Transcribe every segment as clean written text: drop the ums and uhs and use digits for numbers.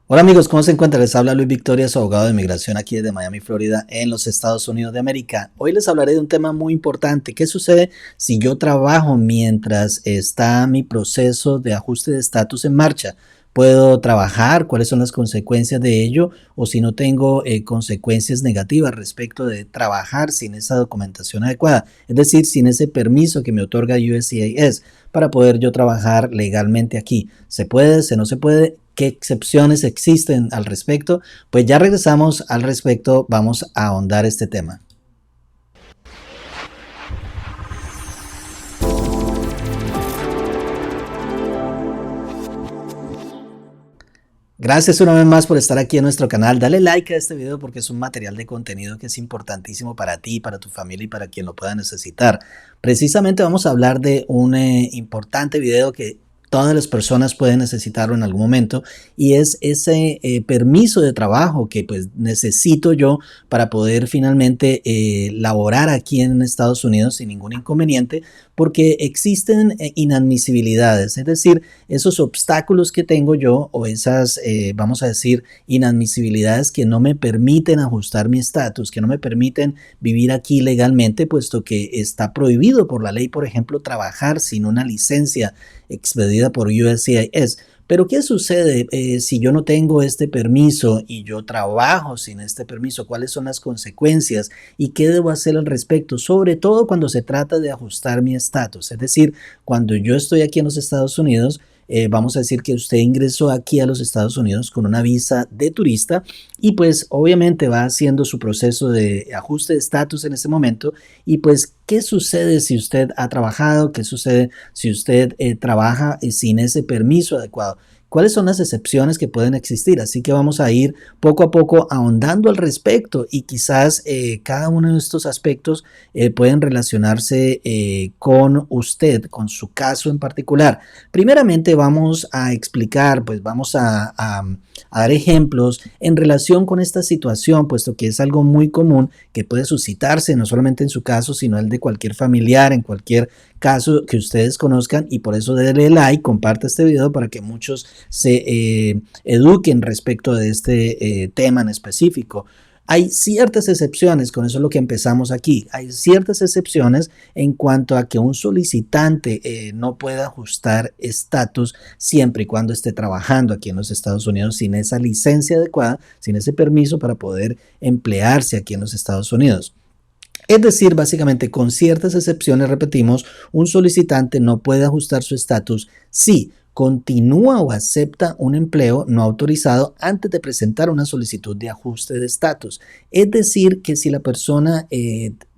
Hola amigos, ¿cómo se encuentran? Les habla Luis Victoria, su abogado de inmigración aquí desde Miami, Florida, en los Estados Unidos de América. Hoy les hablaré de un tema muy importante. ¿Qué sucede si yo trabajo mientras está mi proceso de ajuste de estatus en marcha? ¿Puedo trabajar? ¿Cuáles son las consecuencias de ello? O si no tengo consecuencias negativas respecto de trabajar sin esa documentación adecuada, es decir, sin ese permiso que me otorga USCIS para poder yo trabajar legalmente aquí. ¿Se puede? ¿Se no se puede? ¿Qué excepciones existen al respecto? Pues ya regresamos al respecto, vamos a ahondar este tema. Gracias una vez más por estar aquí en nuestro canal. Dale like a este video porque es un material de contenido que es importantísimo para ti, para tu familia y para quien lo pueda necesitar. Precisamente vamos a hablar de un importante video que todas las personas pueden necesitarlo en algún momento, y es ese permiso de trabajo que pues necesito yo para poder finalmente laborar aquí en Estados Unidos sin ningún inconveniente, porque existen inadmisibilidades, es decir, esos obstáculos que tengo yo o esas, vamos a decir, inadmisibilidades que no me permiten ajustar mi estatus, que no me permiten vivir aquí legalmente, puesto que está prohibido por la ley, por ejemplo, trabajar sin una licencia expedida por USCIS. Pero ¿qué sucede si yo no tengo este permiso y yo trabajo sin este permiso? ¿Cuáles son las consecuencias y qué debo hacer al respecto? Sobre todo cuando se trata de ajustar mi estatus. Es decir, cuando yo estoy aquí en los Estados Unidos, vamos a decir que usted ingresó aquí a los Estados Unidos con una visa de turista y pues obviamente va haciendo su proceso de ajuste de estatus en ese momento. Y pues, ¿qué sucede si usted ha trabajado? ¿Qué sucede si usted trabaja sin ese permiso adecuado? ¿Cuáles son las excepciones que pueden existir? Así que vamos a ir poco a poco ahondando al respecto, y quizás cada uno de estos aspectos pueden relacionarse con usted, con su caso en particular. Primeramente vamos a explicar, pues vamos a dar ejemplos en relación con esta situación, puesto que es algo muy común que puede suscitarse no solamente en su caso, sino el de cualquier familiar, en cualquier caso que ustedes conozcan. Y por eso denle like, comparte este video para que muchos se eduquen respecto de este tema en específico. Hay ciertas excepciones, con eso es lo que empezamos aquí. Hay ciertas excepciones en cuanto a que un solicitante no pueda ajustar estatus siempre y cuando esté trabajando aquí en los Estados Unidos sin esa licencia adecuada, sin ese permiso para poder emplearse aquí en los Estados Unidos. Es decir, básicamente, con ciertas excepciones, repetimos, un solicitante no puede ajustar su estatus si continúa o acepta un empleo no autorizado antes de presentar una solicitud de ajuste de estatus. Es decir, que si la persona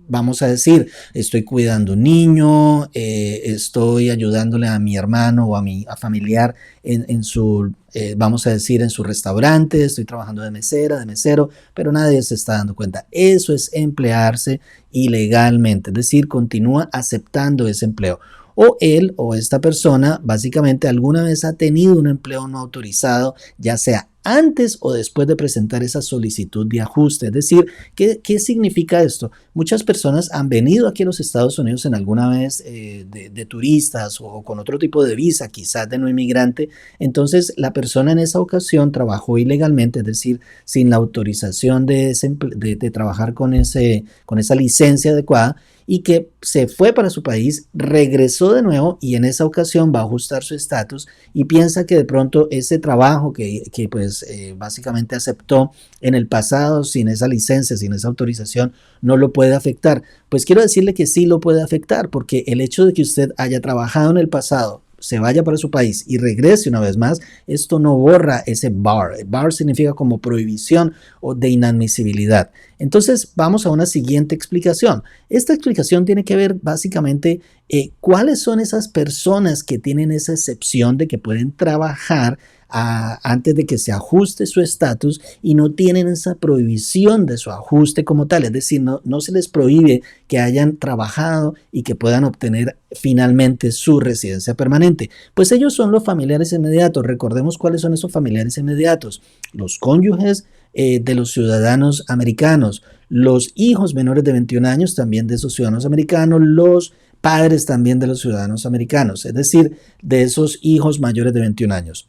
vamos a decir, estoy cuidando un niño, estoy ayudándole a mi hermano o a mi familiar en su, vamos a decir, en su restaurante, estoy trabajando de mesera, de mesero, pero nadie se está dando cuenta. Eso es emplearse ilegalmente, es decir, continúa aceptando ese empleo. O él o esta persona básicamente alguna vez ha tenido un empleo no autorizado, ya sea antes o después de presentar esa solicitud de ajuste. Es decir, ¿qué significa esto? Muchas personas han venido aquí a los Estados Unidos en alguna vez de turistas o con otro tipo de visa, quizás de no inmigrante. Entonces, la persona en esa ocasión trabajó ilegalmente, es decir, sin la autorización de trabajar con esa licencia adecuada, y que se fue para su país, regresó de nuevo y en esa ocasión va a ajustar su estatus y piensa que de pronto ese trabajo que pues básicamente aceptó en el pasado sin esa licencia, sin esa autorización, no lo puede afectar. Pues quiero decirle que sí lo puede afectar, porque el hecho de que usted haya trabajado en el pasado, se vaya para su país y regrese una vez más, esto no borra ese bar. Bar significa como prohibición o de inadmisibilidad. Entonces vamos a una siguiente explicación. Esta explicación tiene que ver básicamente cuáles son esas personas que tienen esa excepción de que pueden trabajar antes de que se ajuste su estatus y no tienen esa prohibición de su ajuste como tal. Es decir, no se les prohíbe que hayan trabajado y que puedan obtener finalmente su residencia permanente. Pues ellos son los familiares inmediatos. Recordemos cuáles son esos familiares inmediatos: los cónyuges de los ciudadanos americanos, los hijos menores de 21 años también de esos ciudadanos americanos, los padres también de los ciudadanos americanos, es decir, de esos hijos mayores de 21 años.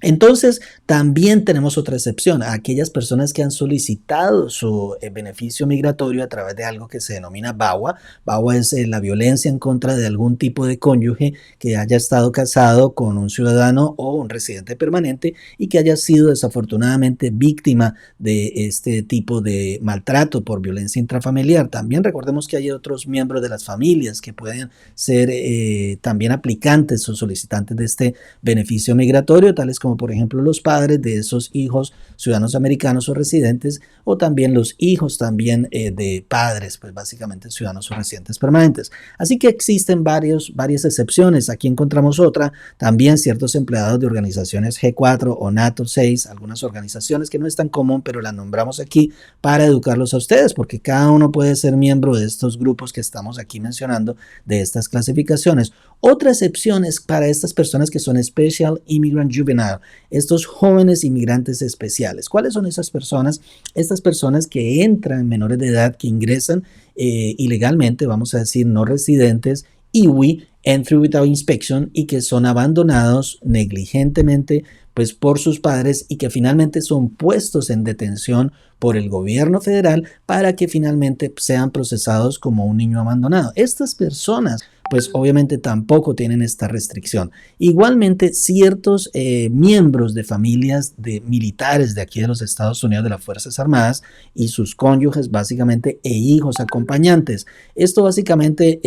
Entonces, también tenemos otra excepción, a aquellas personas que han solicitado su beneficio migratorio a través de algo que se denomina VAWA. VAWA es la violencia en contra de algún tipo de cónyuge que haya estado casado con un ciudadano o un residente permanente y que haya sido desafortunadamente víctima de este tipo de maltrato por violencia intrafamiliar. También recordemos que hay otros miembros de las familias que pueden ser también aplicantes o solicitantes de este beneficio migratorio, tales como por ejemplo los padres de esos hijos ciudadanos americanos o residentes, o también los hijos también de padres, pues básicamente ciudadanos o residentes permanentes. Así que existen varias excepciones. Aquí encontramos otra, también ciertos empleados de organizaciones G4 o NATO 6, algunas organizaciones que no es tan común, pero las nombramos aquí para educarlos a ustedes, porque cada uno puede ser miembro de estos grupos que estamos aquí mencionando, de estas clasificaciones. Otra excepción es para estas personas que son Special Immigrant Juvenile, estos jóvenes inmigrantes especiales. ¿Cuáles son esas personas? Estas personas que entran, menores de edad, que ingresan ilegalmente, vamos a decir, no residentes, IWI, Entry Without Inspection, y que son abandonados negligentemente pues por sus padres y que finalmente son puestos en detención por el gobierno federal para que finalmente sean procesados como un niño abandonado. Estas personas pues obviamente tampoco tienen esta restricción. Igualmente, ciertos miembros de familias de militares de aquí de los Estados Unidos, de las Fuerzas Armadas, y sus cónyuges básicamente e hijos acompañantes. Esto básicamente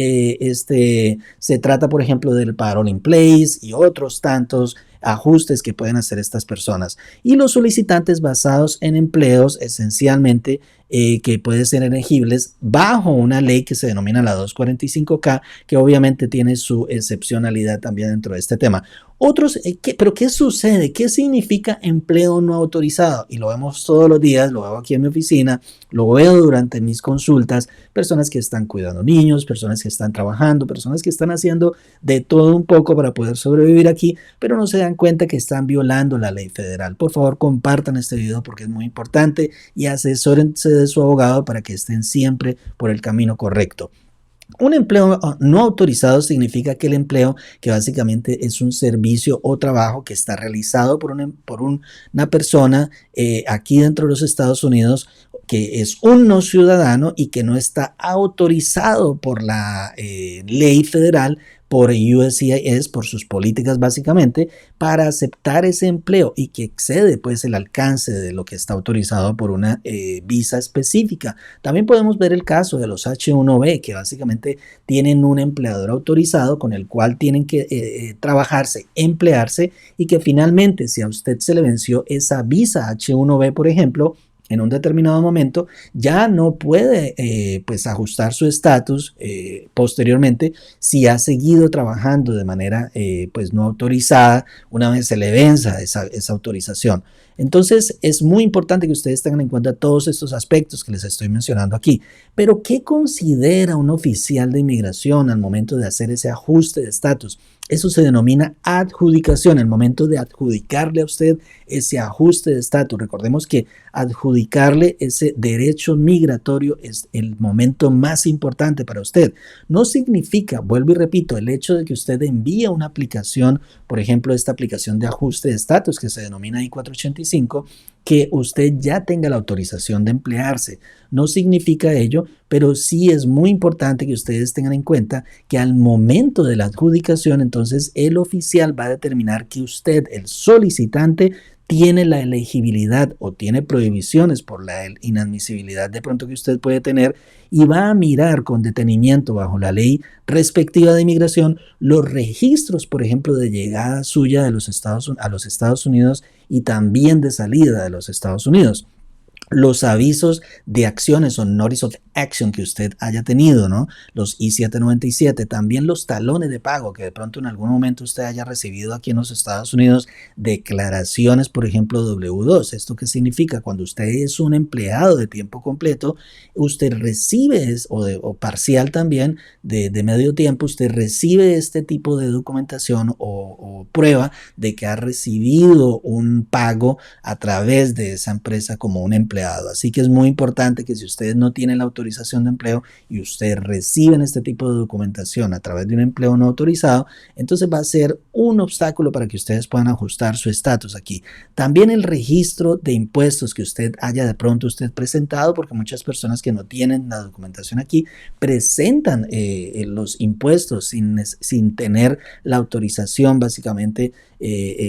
se trata, por ejemplo, del parole in place y otros tantos ajustes que pueden hacer estas personas. Y los solicitantes basados en empleos esencialmente que pueden ser elegibles bajo una ley que se denomina la 245K, que obviamente tiene su excepcionalidad también dentro de este tema. Otros, pero ¿qué sucede? ¿Qué significa empleo no autorizado? Y lo vemos todos los días, lo veo aquí en mi oficina, lo veo durante mis consultas, personas que están cuidando niños, personas que están trabajando, personas que están haciendo de todo un poco para poder sobrevivir aquí, pero no se dan cuenta que están violando la ley federal. Por favor, compartan este video porque es muy importante y asesórense de su abogado para que estén siempre por el camino correcto. Un empleo no autorizado significa aquel empleo que básicamente es un servicio o trabajo que está realizado por una persona aquí dentro de los Estados Unidos que es un no ciudadano y que no está autorizado por la ley federal, por USCIS, por sus políticas básicamente, para aceptar ese empleo y que excede pues el alcance de lo que está autorizado por una visa específica. También podemos ver el caso de los H1B, que básicamente tienen un empleador autorizado con el cual tienen que trabajarse, emplearse, y que finalmente si a usted se le venció esa visa H1B, por ejemplo, en un determinado momento, ya no puede pues ajustar su estatus posteriormente si ha seguido trabajando de manera pues no autorizada una vez se le venza esa autorización. Entonces es muy importante que ustedes tengan en cuenta todos estos aspectos que les estoy mencionando aquí. Pero ¿qué considera un oficial de inmigración al momento de hacer ese ajuste de estatus? Eso se denomina adjudicación, el momento de adjudicarle a usted ese ajuste de estatus. Recordemos que adjudicarle ese derecho migratorio es el momento más importante para usted. No significa, vuelvo y repito, el hecho de que usted envíe una aplicación, por ejemplo, esta aplicación de ajuste de estatus que se denomina I-485, que usted ya tenga la autorización de emplearse. No significa ello, pero sí es muy importante que ustedes tengan en cuenta que al momento de la adjudicación, entonces el oficial va a determinar que usted, el solicitante, tiene la elegibilidad o tiene prohibiciones por la inadmisibilidad de pronto que usted puede tener y va a mirar con detenimiento bajo la ley respectiva de inmigración los registros, por ejemplo, de llegada suya de los a los Estados Unidos y también de salida de los Estados Unidos. Los avisos de acciones o notice of action que usted haya tenido, ¿no? Los I-797, también los talones de pago que de pronto en algún momento usted haya recibido aquí en los Estados Unidos, declaraciones, por ejemplo, W2. ¿Esto qué significa? Cuando usted es un empleado de tiempo completo, usted recibe, o parcial también, de medio tiempo, usted recibe este tipo de documentación o prueba de que ha recibido un pago a través de esa empresa como un empleado. Así que es muy importante que si ustedes no tienen la autorización autorización de empleo y ustedes reciben este tipo de documentación a través de un empleo no autorizado, entonces va a ser un obstáculo para que ustedes puedan ajustar su estatus aquí. También el registro de impuestos que usted haya de pronto presentado, porque muchas personas que no tienen la documentación aquí presentan los impuestos sin tener la autorización básicamente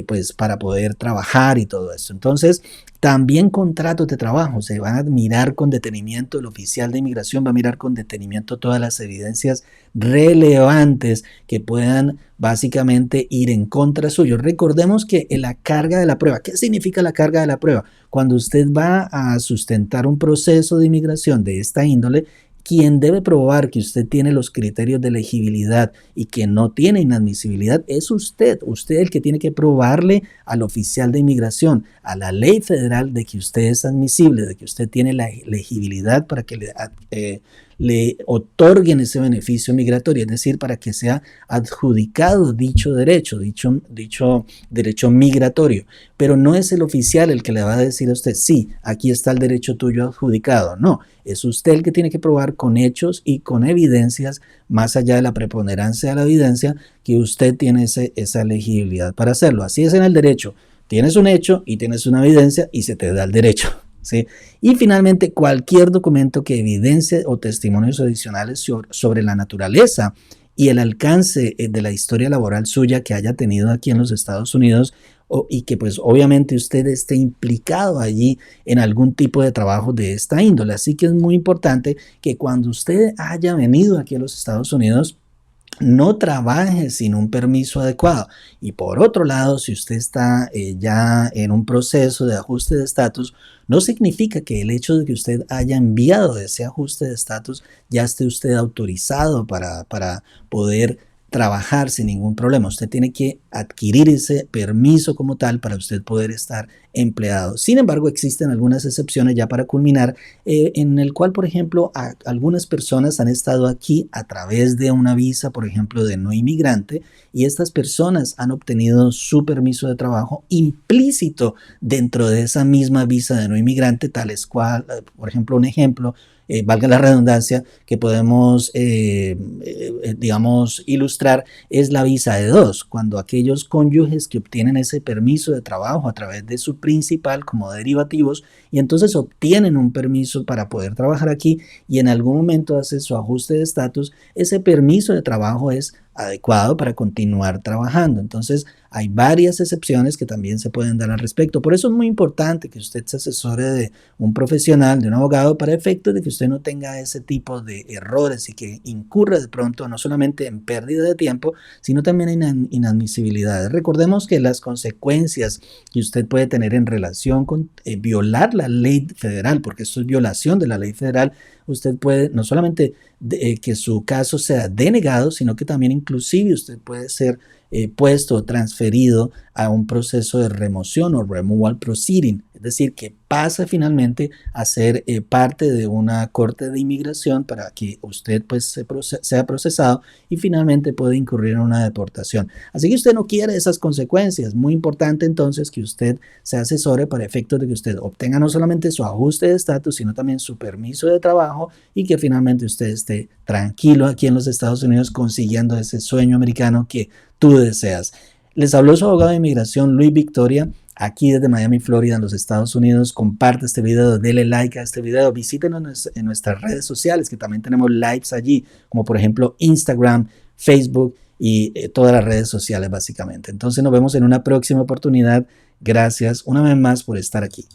pues para poder trabajar y todo esto. Entonces, también contratos de trabajo, se van a mirar con detenimiento, el oficial de inmigración va a mirar con detenimiento todas las evidencias relevantes que puedan básicamente ir en contra suyo. Recordemos que la carga de la prueba, ¿qué significa la carga de la prueba? Cuando usted va a sustentar un proceso de inmigración de esta índole, quien debe probar que usted tiene los criterios de elegibilidad y que no tiene inadmisibilidad es usted el que tiene que probarle al oficial de inmigración, a la ley federal, de que usted es admisible, de que usted tiene la elegibilidad para que le otorguen ese beneficio migratorio, es decir, para que sea adjudicado dicho derecho migratorio. Pero no es el oficial el que le va a decir a usted, sí, aquí está el derecho tuyo adjudicado. No, es usted el que tiene que probar con hechos y con evidencias, más allá de la preponderancia de la evidencia, que usted tiene esa elegibilidad para hacerlo. Así es en el derecho. Tienes un hecho y tienes una evidencia y se te da el derecho. ¿Sí? Y finalmente, cualquier documento que evidencie o testimonios adicionales sobre la naturaleza y el alcance de la historia laboral suya que haya tenido aquí en los Estados Unidos y que pues obviamente usted esté implicado allí en algún tipo de trabajo de esta índole. Así que es muy importante que cuando usted haya venido aquí a los Estados Unidos, no trabaje sin un permiso adecuado. Y por otro lado, si usted está ya en un proceso de ajuste de estatus, no significa que el hecho de que usted haya enviado ese ajuste de estatus ya esté usted autorizado para poder trabajar sin ningún problema. Usted tiene que adquirir ese permiso como tal para usted poder estar empleado. Sin embargo, existen algunas excepciones ya para culminar, en el cual, por ejemplo, algunas personas han estado aquí a través de una visa, por ejemplo, de no inmigrante, y estas personas han obtenido su permiso de trabajo implícito dentro de esa misma visa de no inmigrante, tales cual, por ejemplo, un ejemplo, valga la redundancia, que podemos, digamos, ilustrar, es la visa de dos, cuando aquellos cónyuges que obtienen ese permiso de trabajo a través de su principal como derivativos y entonces obtienen un permiso para poder trabajar aquí y en algún momento hace su ajuste de estatus, ese permiso de trabajo es adecuado para continuar trabajando. Entonces, hay varias excepciones que también se pueden dar al respecto. Por eso es muy importante que usted se asesore de un profesional, de un abogado, para efectos de que usted no tenga ese tipo de errores y que incurra de pronto no solamente en pérdida de tiempo, sino también en inadmisibilidades. Recordemos que las consecuencias que usted puede tener en relación con violar la ley federal, porque esto es violación de la ley federal, usted puede no solamente que su caso sea denegado, sino que también inclusive usted puede ser puesto o transferido a un proceso de remoción o removal proceeding, es decir, que pasa finalmente a ser parte de una corte de inmigración para que usted pues sea procesado y finalmente puede incurrir en una deportación. Así que usted no quiere esas consecuencias. Muy importante entonces que usted se asesore para efectos de que usted obtenga no solamente su ajuste de estatus, sino también su permiso de trabajo y que finalmente usted esté tranquilo aquí en los Estados Unidos consiguiendo ese sueño americano que tú deseas. Les habló su abogado de inmigración, Luis Victoria, aquí desde Miami, Florida, en los Estados Unidos. Comparte este video, dele like a este video, visítenos en nuestras redes sociales, que también tenemos lives allí, como por ejemplo Instagram, Facebook y todas las redes sociales básicamente. Entonces nos vemos en una próxima oportunidad. Gracias una vez más por estar aquí.